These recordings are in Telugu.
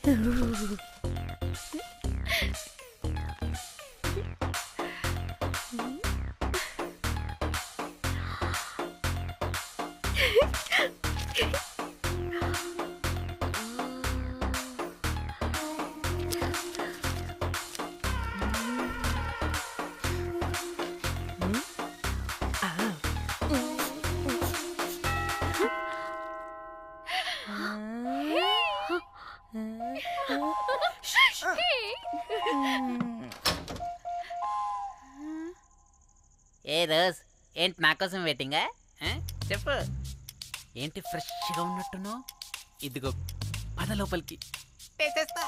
ఏ రోజ్ ఏంటి నా కోసం వెయిటింగా? చెప్పు ఏంటి ఫ్రెష్గా ఉన్నట్టును? ఇదిగో పద లోపలికి వేసేస్తా.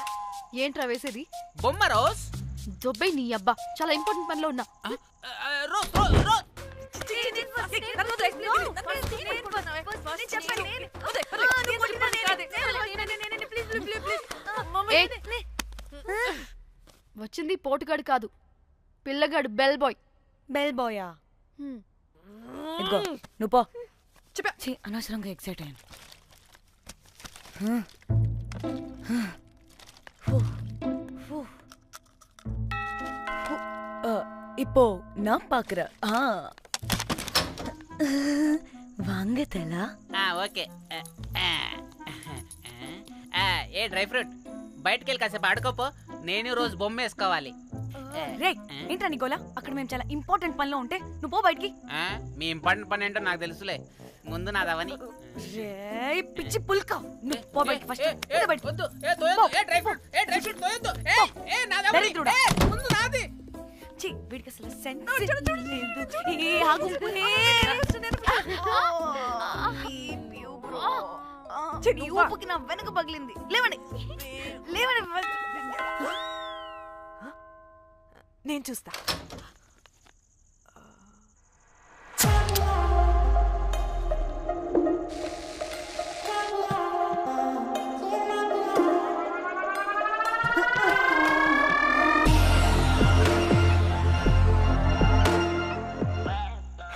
ఏంట్రా వేసేది? బొమ్మ రోజ్. దొబ్బై నీ అబ్బా, చాలా ఇంపార్టెంట్ పనిలో ఉన్నా. రోజ్ రోజ్ రోజ్ వచ్చింది పోటుగాడు కాదు, పిల్లగాడు బెల్ బాయ్. బెల్ బాయా? ఇదిగో నువ్వు పో. అనవసరంగా ఎక్సైట్ అయ్యాను. இப்போ நான் பாக்குறேன். வாங்க தலா. ఓకే. ఏ డ్రై ఫ్రూట్ బయటకు వెళ్ళి కాసేపు ఆడుకోపో, నేను రోజు బొమ్మ వేసుకోవాలి. రే ఏంట్రా నికోలా, అక్కడ మేము చాలా ఇంపార్టెంట్ పనిలో ఉంటే నువ్వు పో బయటికి. మీ ఇంపార్టెంట్ పని ఏంటో నాకు తెలుసులే, ముందు నాదవని. రే పిచ్చి పుల్క, నువ్వు పో బయటికి ఫస్ట్. వీడికి అసలు సెన్స్ లేదు. ఊపుకి నా వెనక పగిలింది. లేవండి లేవండి, నేను చూస్తా.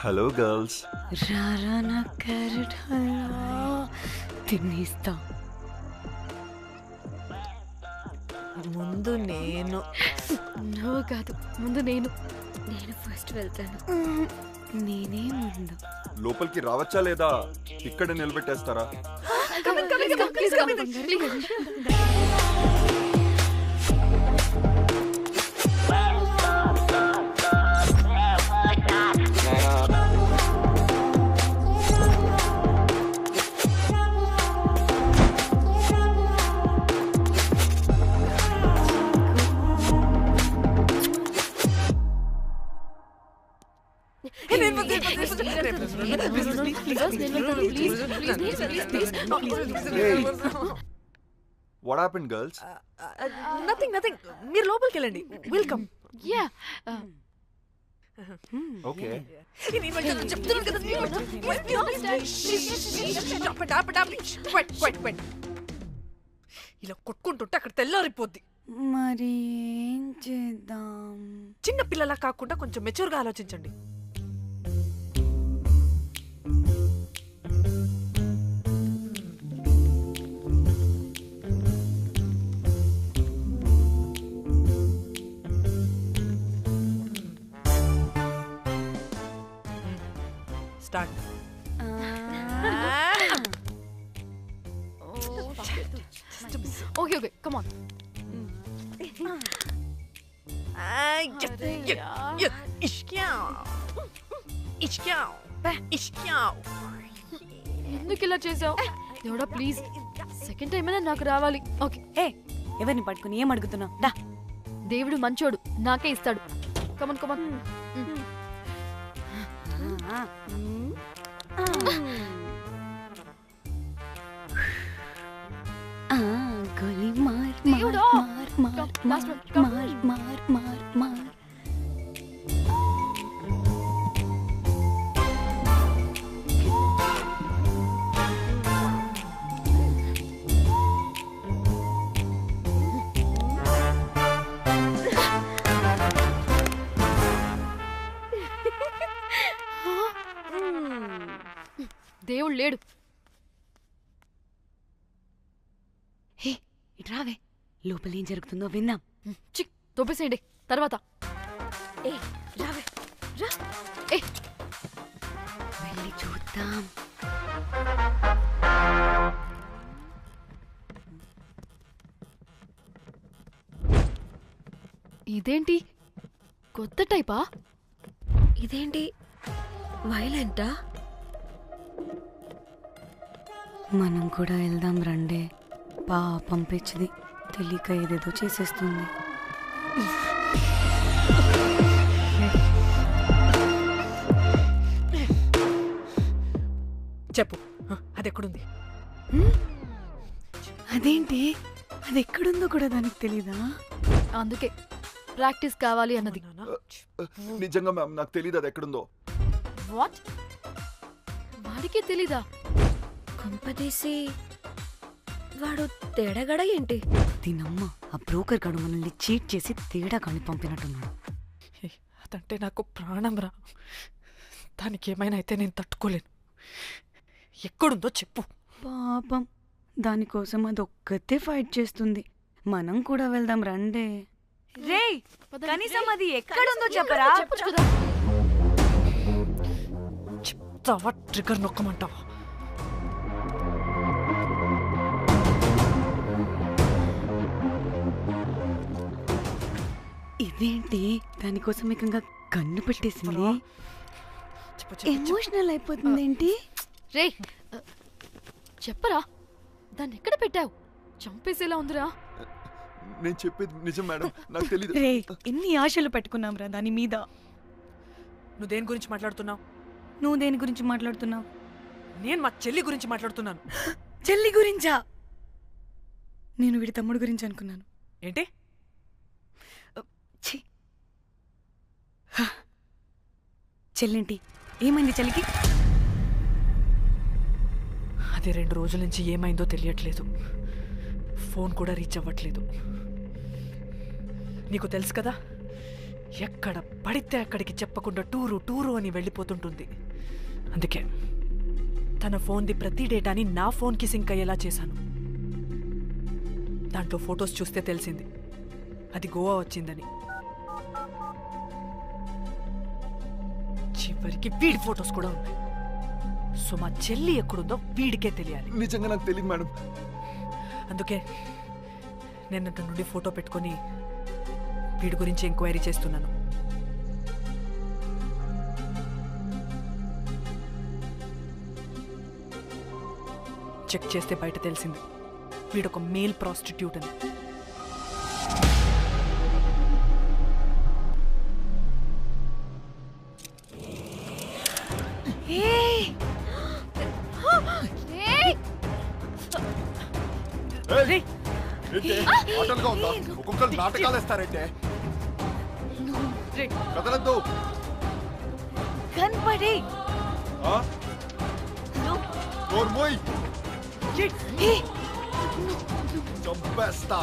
Hello girls. రారా నా క్యారెట్ హల్వా తినేస్తా. ముందు నేను. నువ్వు కాదు, ముందు నేను. నేను ఫస్ట్ వెళ్తాను. నేనే ముందు. లోపలికి రావచ్చా లేదా ఇక్కడ నిలబెట్టేస్తారా? What happened, girls? Nothing. మీరు లోపలికి వెళ్ళండి. వెల్కమ్. యా. Okay. చెప్తున్నాను కదా. ఇలా కొట్టుకుంటుంటే అక్కడ తెల్లారిపోద్ది. మరి ఏం చేద్దాం? చిన్న పిల్లలా కాకుండా కొంచెం మెచ్యూర్గా ఆలోచించండి. Start. Okay, come on. ఎందుకు ఇలా చేసావు? దేవుడా ప్లీజ్, సెకండ్ టైం అయినా నాకు రావాలి. ఓకే. ఎవరిని పట్టుకుని ఏం అడుగుతున్నావు? దా. దేవుడు మంచోడు, నాకే ఇస్తాడు. Come on come on. గోలీ మార్ దేవుడా. మార్ మార్ మార్ మార్ మార్ మార్. దేవుడు లేడు. హే ఇట్రావే. లోపల ఏం జరుగుతుందో విందాం. చిక్ తోపేసేయండి తర్వాత. ఏ రావే రా. ఏ వెళ్ళి చూద్దాం. ఇదేంటి కొత్త టైపా? ఇదేంటి వైలెంటా? మనం కూడా వెళ్దాం రండే. పాపం పిచ్చిది తెలియక ఏదేదో చేసేస్తుంది. చెప్పు, అది ఎక్కడుంది? అదేంటి అది ఎక్కడుందో కూడా దానికి తెలీదా? అందుకే ప్రాక్టీస్ కావాలి అన్నది. నిజంగా మ్యామ్ నాకు తెలియదు అది ఎక్కడుందో. వాట్? వాడికి తెలీదా? కొంపదీసి వాడు తేడాగడ ఏంటి? దీనమ్మ ఆ బ్రోకర్ గడు మనల్ని చీట్ చేసి తేడా కాని పంపినట్టున్నాడు. అదంటే నాకు ప్రాణం రా. దానికి ఏమైనా అయితే నేను తట్టుకోలేను. ఎక్కడుందో చెప్పు. పాపం దానికోసం అది ఒక్కతే ఫైట్ చేస్తుంది. మనం కూడా వెళ్దాం రండే. రేయ్ కనీసం అది ఎక్కడుందో చెప్పరా? చెప్పొచ్చు కదా. చెప్తావా? ట్రిగర్ నొక్కమంటావా? ఇదేంటి దానికోసం ఏకంగా కన్ను పెట్టేసింది. ఎమోషనల్ అయిపోతుందేంటి? రే చెప్పరా, దాన్ని ఎక్కడ పెట్టావు? చంపేసేలా ఉందిరా. నేను చెప్పేది నిజం మేడం, నాకు తెలియదు. రే ఎన్ని ఆశలు పెట్టుకున్నాం రా దాని మీద. నువ్వు దేని గురించి మాట్లాడుతున్నావు? నువ్వు దేని గురించి మాట్లాడుతున్నావు? నేను మా చెల్లి గురించి మాట్లాడుతున్నాను. చెల్లి గురించా? నేను వీడి తమ్ముడు గురించి అనుకున్నాను. ఏంటి? చెల్లింటి ఏమైంది చెల్లికి? అది 2 రోజుల నుంచి ఏమైందో తెలియట్లేదు. ఫోన్ కూడా రీచ్ అవ్వట్లేదు. నీకు తెలుసు కదా, ఎక్కడ పడితే అక్కడికి చెప్పకుండా టూరు టూరు అని వెళ్ళిపోతుంటుంది. అందుకే తన ఫోన్ది ప్రతి డేటాని నా ఫోన్కి సింక్ అయ్యేలా చేశాను. దాంట్లో ఫొటోస్ చూస్తే తెలిసింది అది గోవా వచ్చిందని. చివరికి వీడి ఫొటోస్ కూడా ఉన్నాయి. సో మా చెల్లి ఎక్కడుందో వీడికే తెలియాలి. నిజంగా నాకు తెలియదు మేడం. అందుకే నేను అటు నుండి ఫోటో పెట్టుకొని వీడి గురించి ఎంక్వైరీ చేస్తున్నాను. చెక్ చేస్తే బయట తెలిసింది వీడొక మేల్ ప్రాస్టిట్యూట్ అని. ఆటలుగా ఉందా? ఒక్కొక్కరు నాటకాలు వేస్తారంటే కదలద్దు. కనపడే చంపేస్తా.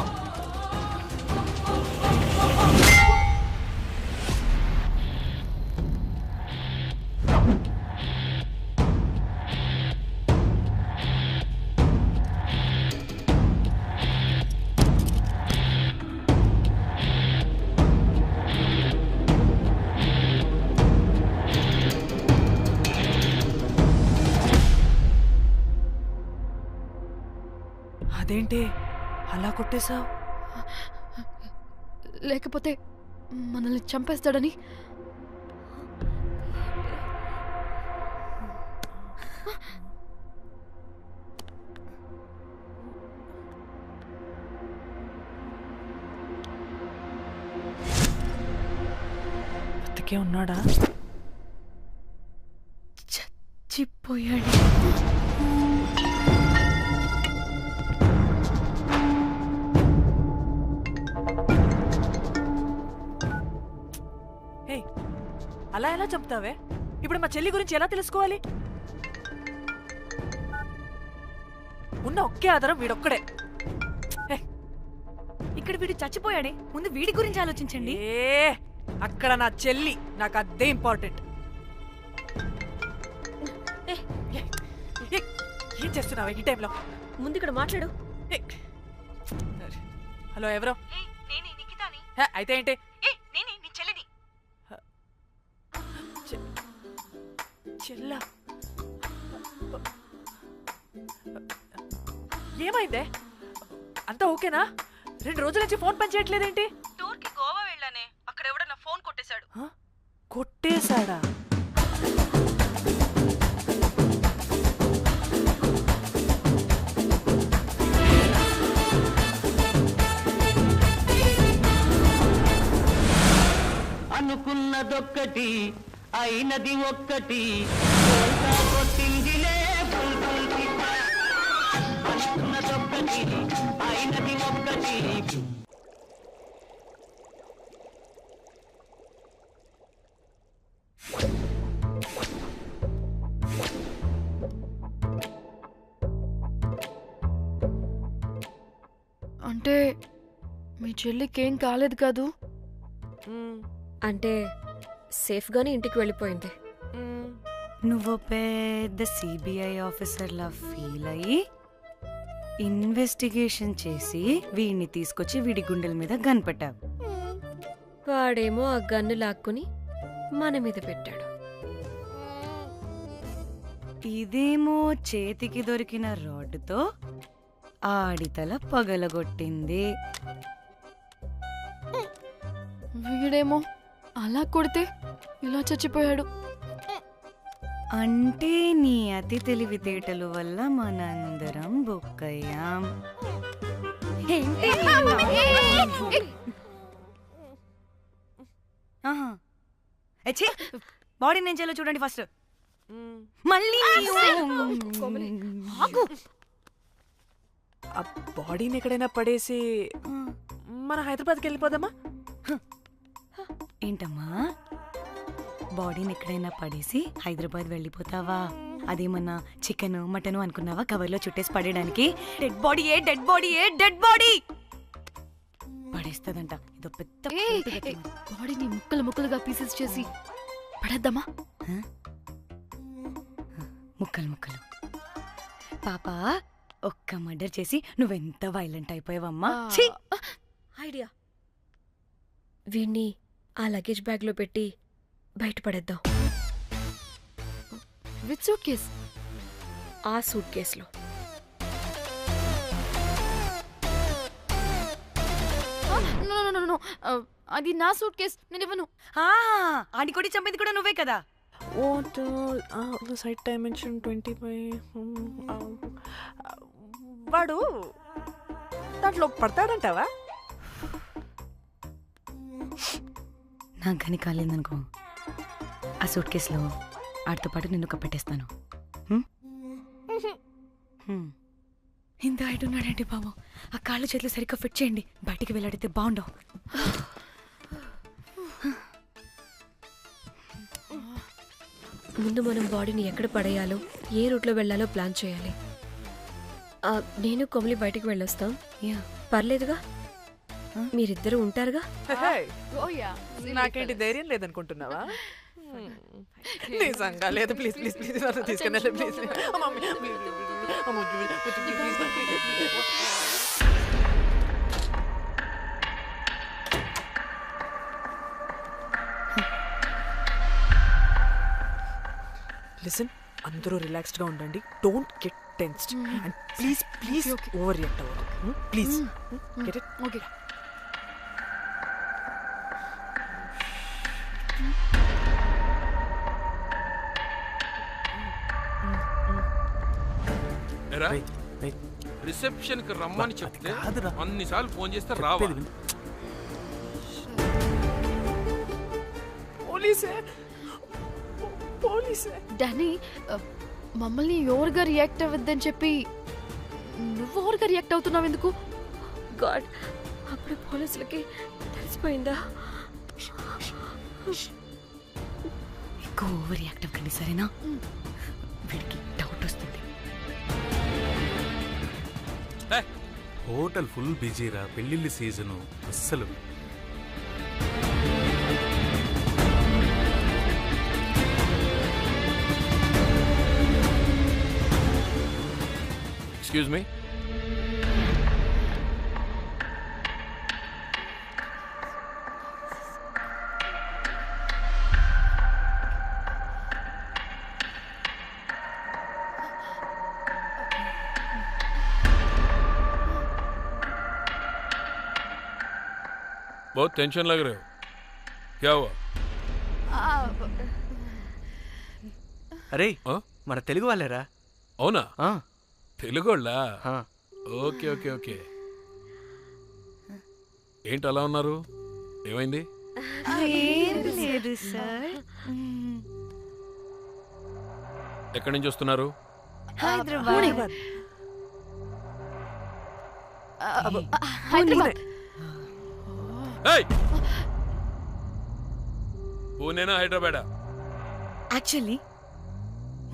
అదేంటి అలా కొట్టేశావు? లేకపోతే మనల్ని చంపేస్తాడని. బతికే ఉన్నాడా? చచ్చిపోయాడు. అలా ఎలా చంపుతావే? ఇప్పుడు మా చెల్లి గురించి ఎలా తెలుసుకోవాలి? ఉన్న ఒకే ఆధారం వీడొక్కడే. ఇక్కడ వీడు చచ్చిపోయాడే, ముందు వీడి గురించి ఆలోచించండి. అక్కడ నా చెల్లి, నాకు అదే ఇంపార్టెంట్. ఏం చేస్తున్నావు ఈ టైంలో? ముందు ఇక్కడ మాట్లాడు. హలో ఎవరో? నేనే నిఖితాని. అయితే ఏంటి? నేనే నీ చెల్లిని. చెల్లా ఏమైందే? అంతా ఓకేనా? 2 రోజుల నుంచి ఫోన్ పని చేయట్లేదేంటి? టూర్ కి గోవా వెళ్ళానే, అక్కడ ఎవడో నా ఫోన్ కొట్టేశాడు. కొట్టేశాడా? అనుకున్నదొక్కటి అయినది ఒక్కటి అనుకున్నదొక్కటి అయినది ఒక్కటి. అంటే మీ చెల్లికేం కాలేదు కాదు? అంటే సేఫ్గానే ఇంటికి వెళ్ళిపోయింది. నువ్వు పెద్ద సిబిఐ ఆఫీసర్లా ఫీల్ అయ్యి ఇన్వెస్టిగేషన్ చేసి వీడిని తీసుకొచ్చి వీడి గుండెల మీద కనిపెట్టావు. వాడేమో ఆ గన్ను లాక్కుని మన మీద పెట్టాడు. ఇదేమో చేతికి దొరికిన రాడ్డుతో ఆడితల పగలగొట్టింది. వీడేమో అలా కొడితే ఇలా చచ్చిపోయాడు. అంటే నీ అతి తెలివితేటల వల్ల మనందరం బుక్కయ్యాం. బాడీ నేను చేయాలో చూడండి ఫస్ట్. మళ్ళీ ఆ బాడీని ఎక్కడైనా పడేసి మన హైదరాబాద్కి వెళ్ళిపోదామా? ఏంటమ్మా, బాడీని ఎక్కడైనా పడేసి హైదరాబాద్ వెళ్ళిపోతావా? అదేమన్నా చికెన్ మటన్ అనుకున్నావా కవర్లో చుట్టేసి పడేయడానికి? Dead body dead body dead body పడేస్తుందంట. ఇదో పెద్ద బాడీని ముక్కలు ముక్కలుగా పీసెస్ చేసి పడేద్దామా? ముక్కలు ముక్కలు. పాప, ఒక్క మర్డర్ చేసి నువ్వెంత వైలెంట్ అయిపోయావమ్మా. ఐడియా, వీణ్ణి ఆ లగేజ్ బ్యాగ్లో పెట్టి బయటపడేద్దాం. With suitcase? ఆ సూట్ కేసులో. అది నా సూట్ కేస్, నేను ఇవ్వను. ఆడి కొట్టి చంపేది కూడా నువ్వే కదా. Site dimension 25. వాడు దాంట్లో పడతాడంటావా? నాకు కానీ కాలేదనుకో, ఆ సూట్ కేసులో ఆడితో పాటు నిన్ను కప్పెట్టేస్తాను. ఇంత హైట్ ఉన్నాడండి బాబు. ఆ కాళ్ళు చేతులు సరిగ్గా ఫిట్ చేయండి, బయటికి వెళ్ళాడితే బాగుండవు. ముందు మనం బాడీని ఎక్కడ పడేయాలో, ఏ రూట్లో వెళ్లాలో ప్లాన్ చేయాలి. నేను కొమలి బయటికి వెళ్ళొస్తాం. పర్లేదుగా? మీరిద్దరూ ఉంటారుగా? నాకేంటి ధైర్యం లేదనుకుంటున్నావా? నిజంగా లేదు. ప్లీజ్ ప్లీజ్ ప్లీజ్ నన్ను తీసుకెళ్ళండి ప్లీజ్. లిసన్, అందరూ రిలాక్స్డ్ గా ఉండండి. Don't get tensed and please please overreact అవ్వదు. Please get it? Okay. Reception కి రమ్మని చెప్తే అన్నిసార్లు ఫోన్ చేస్తే రావాలి. పోలీసే డానీ, మమ్మల్ని ఎవరుగా రియాక్ట్ అవ్వద్దని చెప్పి నువ్వు ఎవరుగా రియాక్ట్ అవుతున్నావు ఎందుకు? గాడ్, అప్పుడు పోలీసులకి తెలిసిపోయిందా? ఎక్కువ ఓవర్ రియాక్ట్ అవ్వకండి, సరేనా? వీడికి డౌట్ వస్తుంది. హోటల్ ఫుల్ బిజీరా, పెళ్ళిళ్ళ సీజను అస్సలు. Excuse me. बहुत टेंशन लग रहे हो, क्या हुआ? అరే ఆ? మన తెలుగు వాళ్ళేరా. అవునా? ఆ, తెలుగోళ్ళా? ఆ. Okay okay okay. ఏంటి అలా ఉన్నారు, ఏమైంది? ఏం లేదు సార్. ఎక్కడి నుంచి వస్తున్నారు? హైదరాబాద్. హైదరాబాద్. ఏయ్! పూణేనా హైదరాబాదా? యాక్చువల్లీ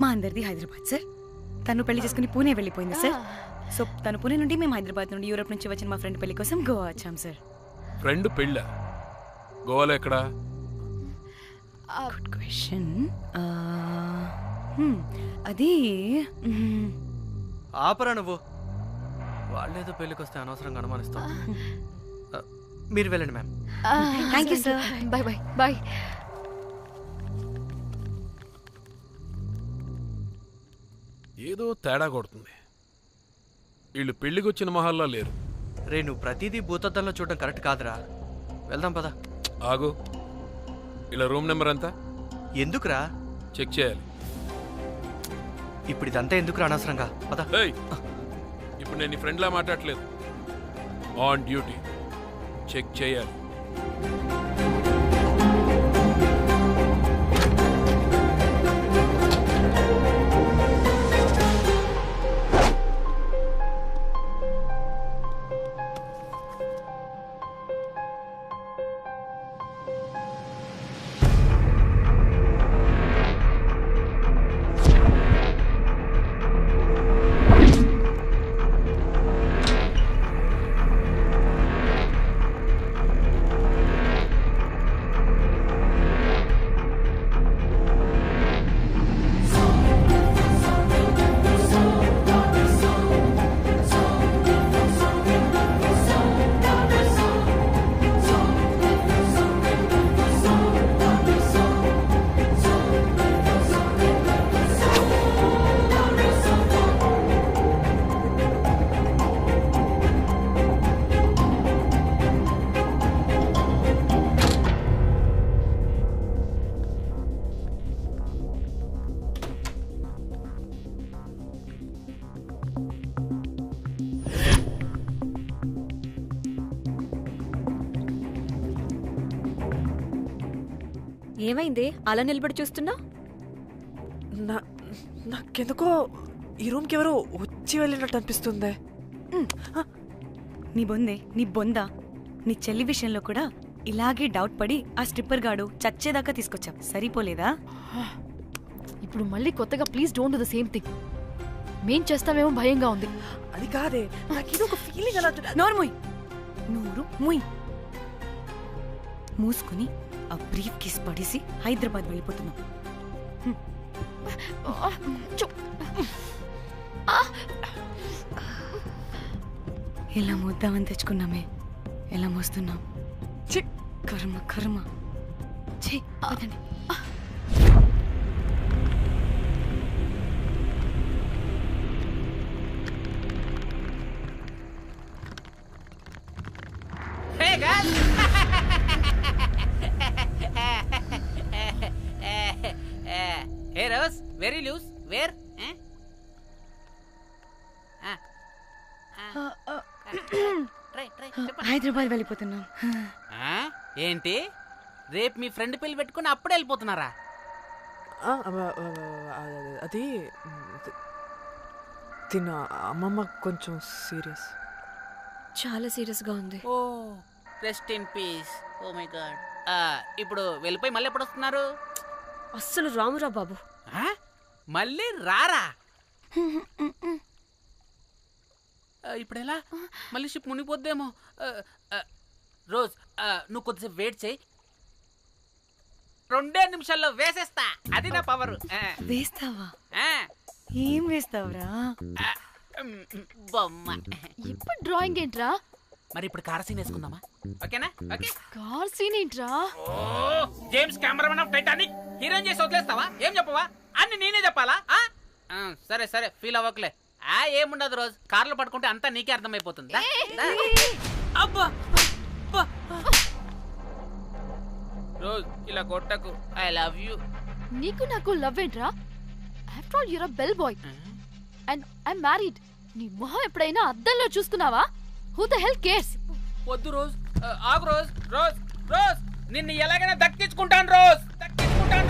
మా అందరిది హైదరాబాద్ సార్. తను పెళ్లి చేసుకుని పూణే వెళ్ళిపోయింది సార్. సో తను పూణే నుండి మేము హైదరాబాద్ నుండి యూరోప్ నుంచి వచ్చిన మా ఫ్రెండ్ పెళ్లి కోసం గోవా వచ్చాం సార్. ఫ్రెండ్ పెళ్ళ గోవాలో ఎక్కడా? Good question. అది ఆపరా నువ్వు. వాళ్ళేదో పెళ్ళికి వస్తే అనవసరంగా అనుమానిస్తాం. మీరు వెళ్ళండి ma'am. Thank you sir. Bye bye bye. ఏదో తేడా కొడుతుంది. వీళ్ళు పెళ్ళికి వచ్చిన మహల్లా లేరు. రే నువ్వు ప్రతిదీ భూతద్దంలో చూడడం కరెక్ట్ కాదురా. వెళ్దాం పద. ఆగు, ఇలా రూమ్ నెంబర్ ఎంత? ఎందుకురా? చెక్ చేయాలి. ఇప్పుడు ఇదంతా ఎందుకురా అనవసరంగా? పద. ఏయ్, ఇప్పుడు నేను నీ ఫ్రెండ్లా మాట్లాడట్లేదు, ఆన్ డ్యూటీ. చెక్ చేయాలి. ఏమైంది అలా నిలబడి చూస్తున్నా? నాకెందుకో ఈ రూమ్కి ఎవరో వచ్చి వెళ్ళినట్టు అనిపిస్తుంది. నీ బొందే, నీ బొందా, నీ చెల్లి విషయంలో కూడా ఇలాగే డౌట్ పడి ఆ స్ట్రిప్పర్ గాడు చచ్చేదాకా తీసుకొచ్చాం. సరిపోలేదా? ఇప్పుడు మళ్ళీ కొత్తగా please don't do the same thing. మేం చేస్తామేమో భయంగా ఉంది. అది కాదే, నాకు ఇది ఒక ఫీలింగ్ అలా. నోరు ముయ్, నోరు ముయ్. మూసుకుని ఆ బ్రీఫ్ కేస్ పడేసి హైదరాబాద్ వెళ్ళిపోతున్నాం. ఎలా మోద్దామని తెచ్చుకున్నామే, ఎలా మోస్తున్నాం. కర్మ కర్మ. పదండి. Hey guys! Hey Rose, very loose. Where? Try. Hyderabad వెళ్ళిపోతున్నాం. ఏంటి, రేపు మీ ఫ్రెండ్ పెళ్లి పెట్టుకుని అప్పుడే వెళ్ళిపోతున్నారా? అది తిన్న అమ్మమ్మ కొంచెం సీరియస్. చాలా సీరియస్గా ఉంది. Oh, rest in peace. Oh my god. ఇప్పుడు వెళ్ళిపోయి మళ్ళీ ఎప్పుడు వస్తున్నారు? అస్సలు రామురా బాబు. మళ్ళీ రారా? ఇప్పుడు ఎలా? మళ్ళీ షిప్ మునిగిపోద్దేమో. రోజ్, నువ్వు కొద్దిసేపు వెయిట్ చేయి, 2 నిమిషాల్లో వేసేస్తా. అది నా పవర్. వేస్తావా? ఏం వేస్తావురా? బొమ్మ. ఇప్పుడు డ్రాయింగ్ ఏంట్రా? మరి ఇప్పుడు కార్ సీన్ వేసుకుందామా? ఓకేనా? ఓకే. కార్ సీన్ ఏంట్రా? James cameraman of Titanic heroine చేసి వదిలేస్తావా? ఏం చెప్పవా? అన్ని నేనే చెప్పాలా? సరే సరే, ఫీల్ అవ్వకలే. ఏముండదు రోజు, కార్లో పడుకుంటే అంతా నీకే అర్థమైపోతుంది. అబ్బా ఇలా కొట్టకు. I love you. నీకు నాకు లవ్ ఏంట్రా? After all you're a bell boy and I married. నీ మొహం ఎప్పుడైనా అద్దంలో చూసుకున్నావా? Who the hell cares? వద్దు రోజ్. ఆగు రోజ్. రోజ్ రోజ్ నిన్ను ఎలాగైనా దక్కించుకుంటాను రోజ్. దక్కించుకుంటాను.